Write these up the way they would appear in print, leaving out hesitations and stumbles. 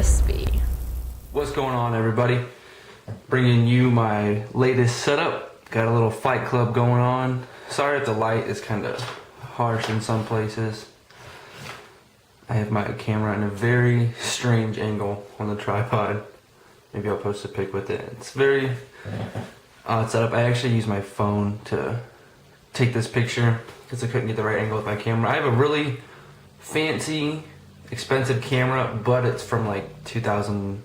crispy. What's going on, everybody? Bringing you my latest setup. Got a little Fight Club going on. Sorry if the light is kind of harsh in some places. I have my camera in a very strange angle on the tripod. Maybe I'll post a pic with it. It's very odd setup. I actually use my phone to take this picture because I couldn't get the right angle with my camera. I have a really fancy, expensive camera, but it's from like 2000,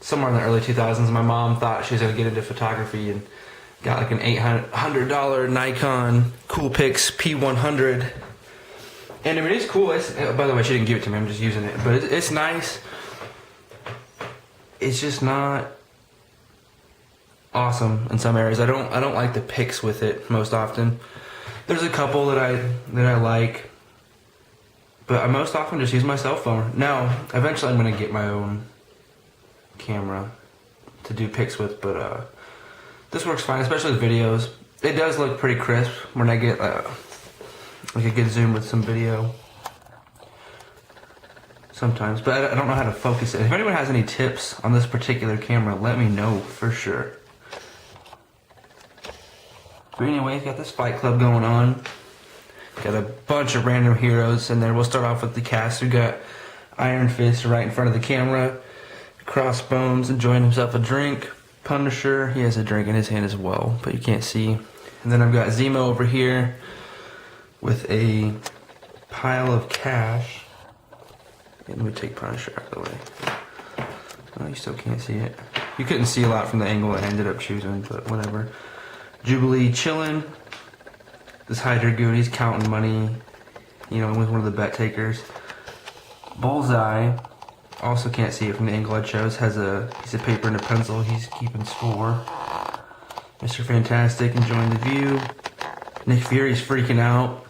somewhere in the early 2000s. My mom thought she was going to get into photography and got like an $800 Nikon Coolpix P100. And I mean, it's cool. By the way, she didn't give it to me. I'm just using it. But it's nice. It's just not awesome in some areas. I don't like the pics with it most often. There's a couple that I like, but I most often just use my cell phone. Now, eventually I'm gonna get my own camera to do pics with, but this works fine, especially with videos. It does look pretty crisp when I get like a good zoom with some video sometimes, but I don't know how to focus it. If anyone has any tips on this particular camera, let me know for sure. But anyway, got this Fight Club going on. Got a bunch of random heroes in there. We'll start off with the cast. We got Iron Fist right in front of the camera. Crossbones enjoying himself a drink. Punisher, he has a drink in his hand as well, but you can't see. And then I've got Zemo over here with a pile of cash. Let me take Punisher out of the way. Oh, you still can't see it. You couldn't see a lot from the angle I ended up choosing, but whatever. Jubilee chilling. This Hydra goon, he's counting money, you know, with one of the bet takers. Bullseye, also can't see it from the angle I chose, has a piece of paper and a pencil. He's keeping score. Mr. Fantastic enjoying the view. Nick Fury's freaking out.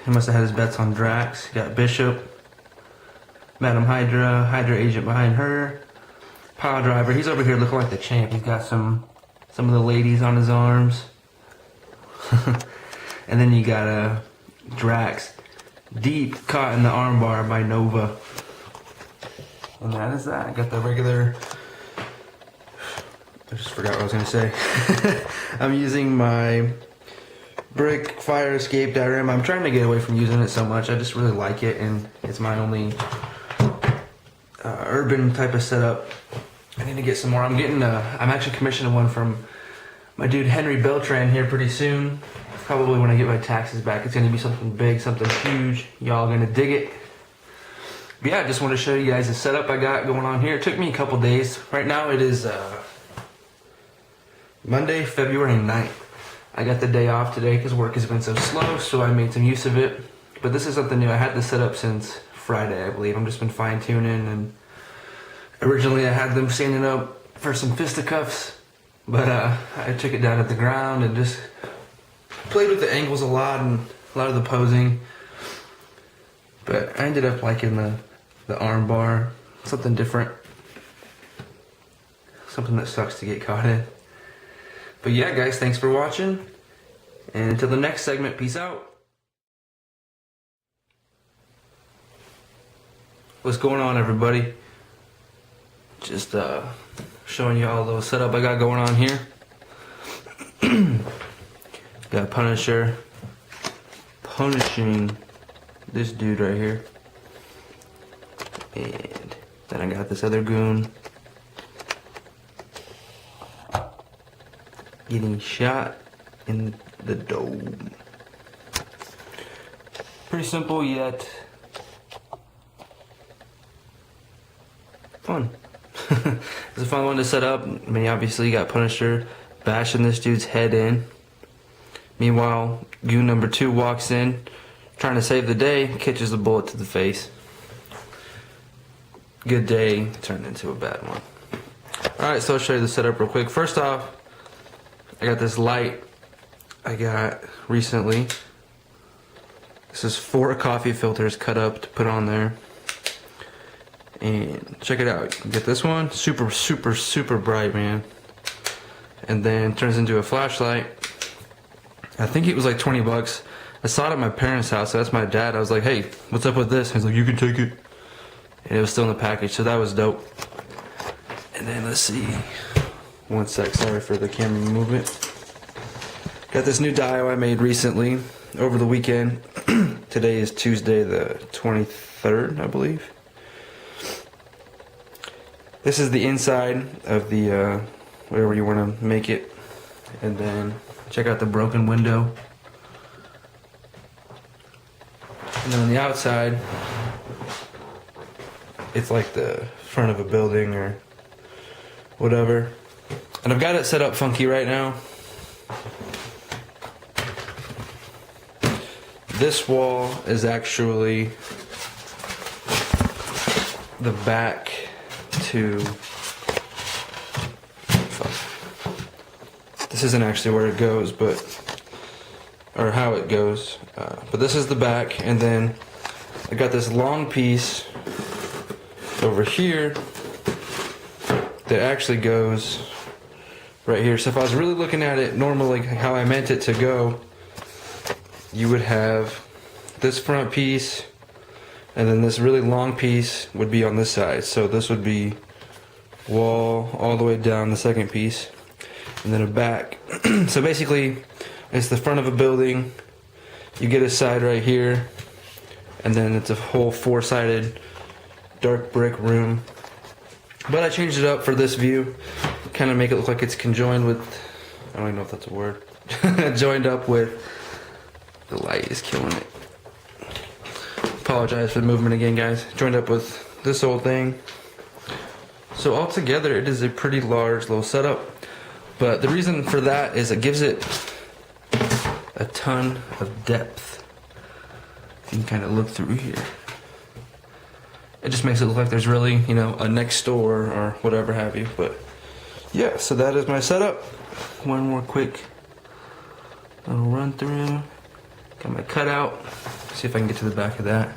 He must have had his bets on Drax. Got Bishop. Madam Hydra, Hydra agent behind her. Pile Driver, he's over here looking like the champ. He's got some of the ladies on his arms. And then you got Drax, deep caught in the armbar by Nova. And that is that. I got the regular, I just forgot what I was going to say. I'm using my brick fire escape diorama. I'm trying to get away from using it so much. I just really like it, and it's my only urban type of setup. I need to get some more. I'm actually commissioning one from my dude Henry Beltran here pretty soon. Probably when I get my taxes back. It's going to be something big, something huge. Y'all going to dig it. But yeah, I just want to show you guys the setup I got going on here. It took me a couple days. Right now it is Monday, February 9th. I got the day off today because work has been so slow, so I made some use of it. But this is something new. I had this set up since Friday, I believe. I'm just been fine-tuning, and originally I had them standing up for some fisticuffs, but I took it down at the ground and just played with the angles a lot and a lot of the posing. But I ended up liking the arm bar, something different, something that sucks to get caught in. But yeah, guys, thanks for watching, and until the next segment, peace out. What's going on, everybody? Just showing you all the setup I got going on here. Got Punisher punishing this dude right here, and then I got this other goon getting shot in the dome. Pretty simple yet fun. It's a fun one to set up. I mean, obviously you got Punisher bashing this dude's head in. Meanwhile, goon number 2 walks in, trying to save the day, catches a bullet to the face. Good day turned into a bad one. Alright, so I'll show you the setup real quick. First off, I got this light I got recently. This is 4 coffee filters cut up to put on there. And check it out. You can get this one, super, super, super bright, man. And then turns into a flashlight. I think it was like 20 bucks. I saw it at my parents' house. So that's my dad. I was like, hey, what's up with this? He's like, you can take it. and it was still in the package, so that was dope. And then let's see, one sec, sorry for the camera movement. Got this new dio I made recently over the weekend. Today is Tuesday the 23rd, I believe. This is the inside of the wherever you want to make it. And then check out the broken window. And then on the outside, it's like the front of a building or whatever. And I've got it set up funky right now. This wall is actually the back to... This isn't actually where it goes, but... or how it goes. But this is the back, and then I got this long piece over here that actually goes right here. So if I was really looking at it normally how I meant it to go, you would have this front piece, and then this really long piece would be on this side. So this would be wall all the way down the second piece, and then a back. So basically, it's the front of a building. You get a side right here, and then it's a whole four-sided dark brick room. But I changed it up for this view, kind of make it look like it's conjoined with, I don't even know if that's a word, joined up with, the light is killing it. Apologize for the movement again, guys. Joined up with this old thing. So altogether, it is a pretty large little setup. But the reason for that is it gives it a ton of depth. You can kind of look through here. It just makes it look like there's really, you know, a next door or whatever have you. But yeah, so that is my setup. One more quick little run through. Got my cutout. See if I can get to the back of that.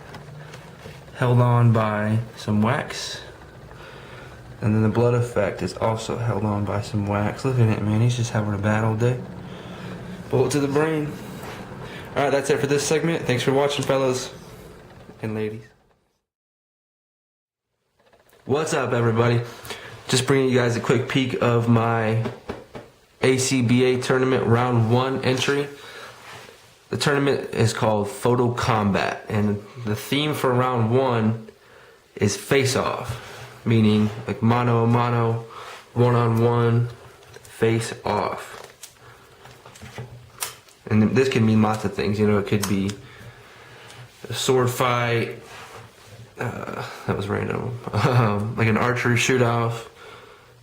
Held on by some wax. And then the blood effect is also held on by some wax. Look at it, man. He's just having a bad old day. Bullet to the brain. Alright, that's it for this segment. Thanks for watching, fellas and ladies. What's up, everybody? Just bringing you guys a quick peek of my ACBA tournament round 1 entry. The tournament is called Photo Combat, and the theme for round 1 is face-off, meaning like mano a mano, one-on-one, face-off. And this can mean lots of things, you know. It could be a sword fight, that was random, like an archery shoot-off.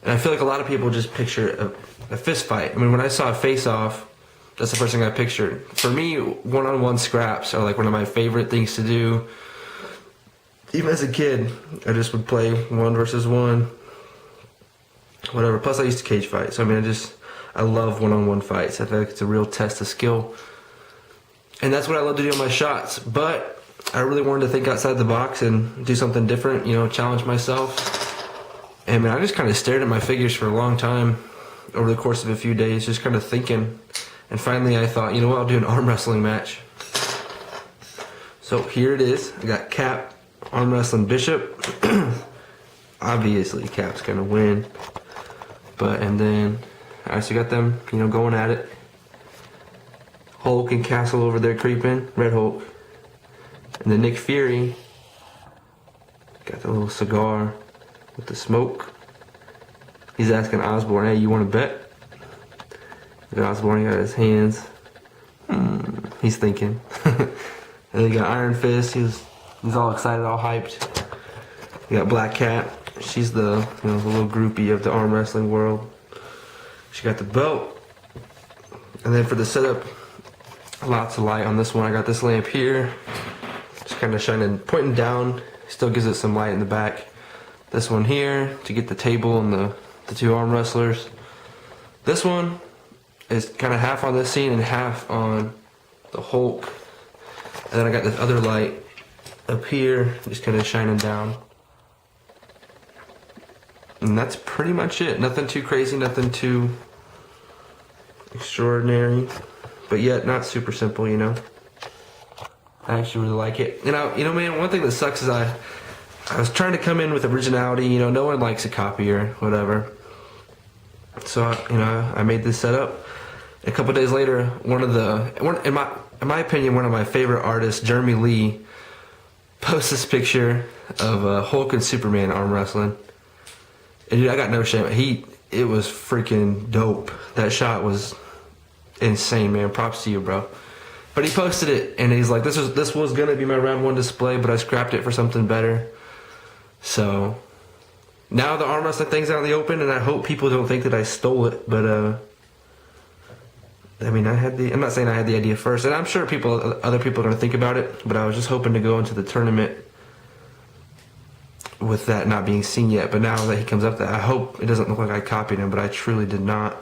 And I feel like a lot of people just picture a fist fight. I mean, when I saw a face-off, that's the first thing I pictured. For me, one-on-one scraps are like one of my favorite things to do. Even as a kid, I just would play 1 versus 1, whatever. Plus, I used to cage fight, so I mean, I love one-on-one fights. I feel like it's a real test of skill, and that's what I love to do on my shots. But I really wanted to think outside the box and do something different, you know, challenge myself. And man, I just kind of stared at my figures for a long time over the course of a few days, just kind of thinking. And finally I thought, you know what, I'll do an arm wrestling match. So here it is. I got Cap arm wrestling Bishop. Obviously Cap's gonna win. And then I also got them, you know, going at it. Hulk and Castle over there creeping, Red Hulk. And then Nick Fury got the little cigar with the smoke. He's asking Osborne, hey, you wanna bet? Osborne got his hands. He's thinking. And then you got Iron Fist. He's all excited, all hyped. You got Black Cat. She's the, you know, the little groupie of the arm wrestling world. She got the belt. And then for the setup, lots of light on this one. I got this lamp here, just kind of shining, pointing down. Still gives it some light in the back. This one here to get the table and the 2 arm wrestlers. This one is kind of half on this scene and half on the Hulk. And then I got this other light up here, just kind of shining down. And that's pretty much it. Nothing too crazy, nothing too extraordinary, but yet not super simple, you know. I actually really like it. You know, man, one thing that sucks is I I was trying to come in with originality. You know, no one likes a copy or whatever. So I made this setup. A couple days later, in my opinion, one of my favorite artists, Jeremy Lee, posts this picture of Hulk and Superman arm wrestling. And dude, I got no shame. It was freaking dope. That shot was insane, man. Props to you, bro. But he posted it, and he's like, "This was gonna be my round one display, but I scrapped it for something better." So now the arm wrestling thing's out in the open, and I hope people don't think that I stole it. But I mean, I'm not saying I had the idea first, and I'm sure other people are gonna think about it. But I was just hoping to go into the tournament with that not being seen yet. But now that he comes up, that I hope it doesn't look like I copied him, but I truly did not.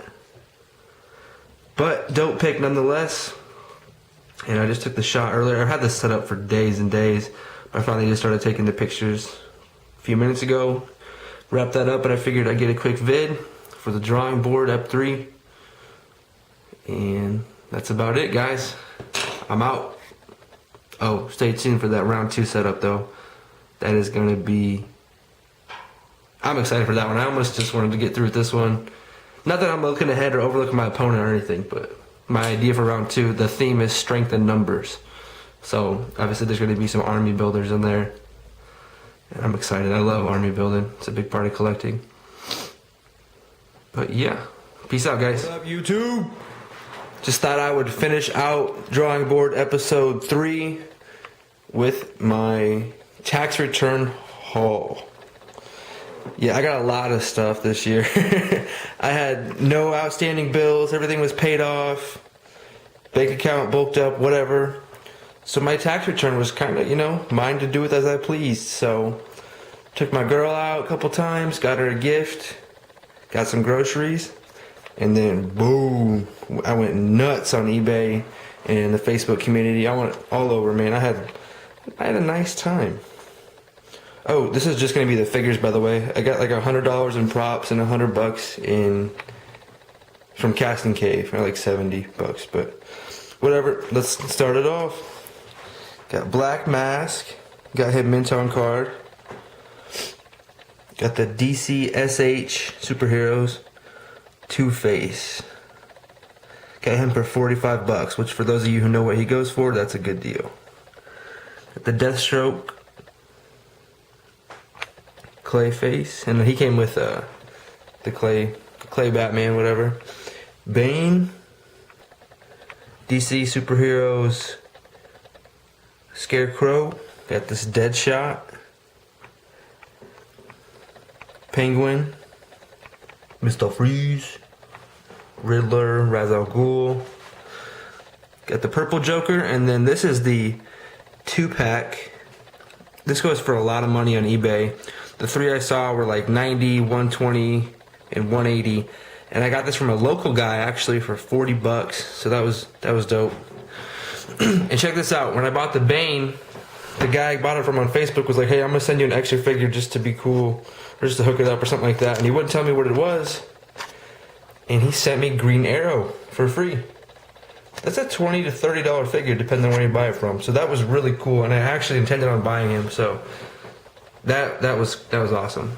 But dope pick nonetheless. And I just took the shot earlier. I've had this set up for days and days. I finally just started taking the pictures a few minutes ago. Wrapped that up, and I figured I'd get a quick vid for the drawing board EP3. And that's about it, guys. I'm out. Oh, stay tuned for that round 2 setup, though. That is going to be... I'm excited for that one. I almost just wanted to get through with this one. Not that I'm looking ahead or overlooking my opponent or anything, but my idea for round 2, the theme is strength in numbers. So, obviously there's going to be some army builders in there. And I'm excited. I love army building. It's a big part of collecting. But yeah. Peace out, guys. What's up, YouTube? Just thought I would finish out Drawing Board episode 3 with my tax return haul. Yeah, I got a lot of stuff this year. I had no outstanding bills. Everything was paid off. Bank account bulked up, whatever. So my tax return was kind of, mine to do with as I pleased. So took my girl out a couple times, got her a gift, got some groceries, and then boom, I went nuts on eBay and the Facebook community. I went all over, man. I had a nice time. Oh, this is just going to be the figures, by the way. I got like $100 in props and $100 from Casting Cave, or like $70, but whatever. Let's start it off. Got Black Mask, got him mint on card. Got the DC SH Superheroes Two-Face. Got him for $45, which for those of you who know what he goes for, that's a good deal. Got the Deathstroke Clayface, and he came with the clay Batman, whatever. Bane, DC Superheroes Scarecrow, got this Deadshot, Penguin, Mr. Freeze, Riddler, Ra's al Ghul. Got the Purple Joker, and then this is the 2-pack. This goes for a lot of money on eBay. The 3 I saw were like 90, 120, and 180. And I got this from a local guy actually for $40. So that was dope. And check this out. When I bought the Bane, the guy I bought it from on Facebook was like, "Hey, I'm gonna send you an extra figure just to be cool, or just to hook it up or something like that." And he wouldn't tell me what it was. And he sent me Green Arrow for free. That's a $20 to $30 figure depending on where you buy it from. So that was really cool, and I actually intended on buying him. So that was awesome.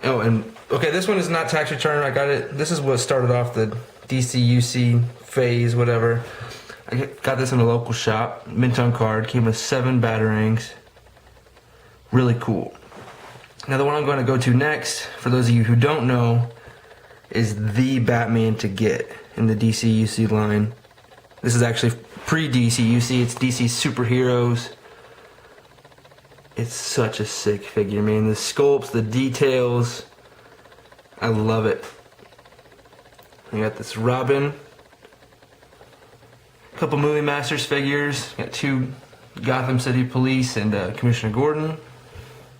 Oh, and okay, this one is not tax return. I got it. This is what started off the DCUC phase, whatever. I got this in a local shop. Mint on card. Came with 7 batarangs. Really cool. Now the one I'm going to go to next, for those of you who don't know, is the Batman to get in the DCUC line. This is actually pre-DCUC. It's DC Superheroes. It's such a sick figure, man. The sculpts, the details. I love it. We got this Robin. A couple Movie Masters figures. Got 2 Gotham City Police and Commissioner Gordon.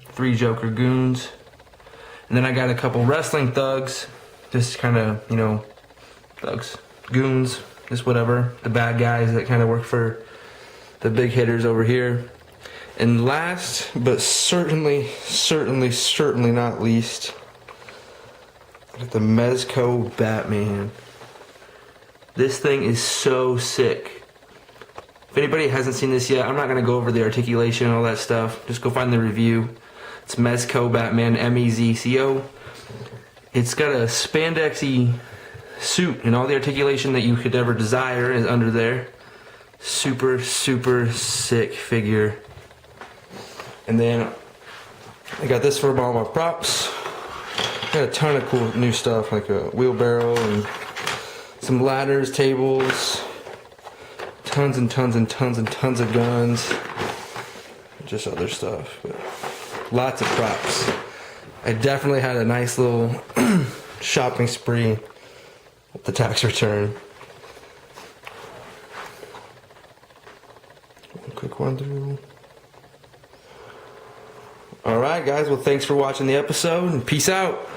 3 Joker Goons. And then I got a couple Wrestling Thugs. Just kind of, thugs. Goons. Just whatever. The bad guys that kind of work for the big hitters over here. And last, but certainly not least, I got the Mezco Batman. This thing is so sick. If anybody hasn't seen this yet, I'm not going to go over the articulation and all that stuff. Just go find the review. It's Mezco Batman, Mezco. It's got a spandexy suit, and all the articulation that you could ever desire is under there. Super, super sick figure. And then I got this for all my props. Got a ton of cool new stuff, like a wheelbarrow and some ladders, tables, tons and tons and tons and tons of guns, just other stuff, but lots of props. I definitely had a nice little shopping spree at the tax return. One quick one through. Alright guys, well thanks for watching the episode and peace out.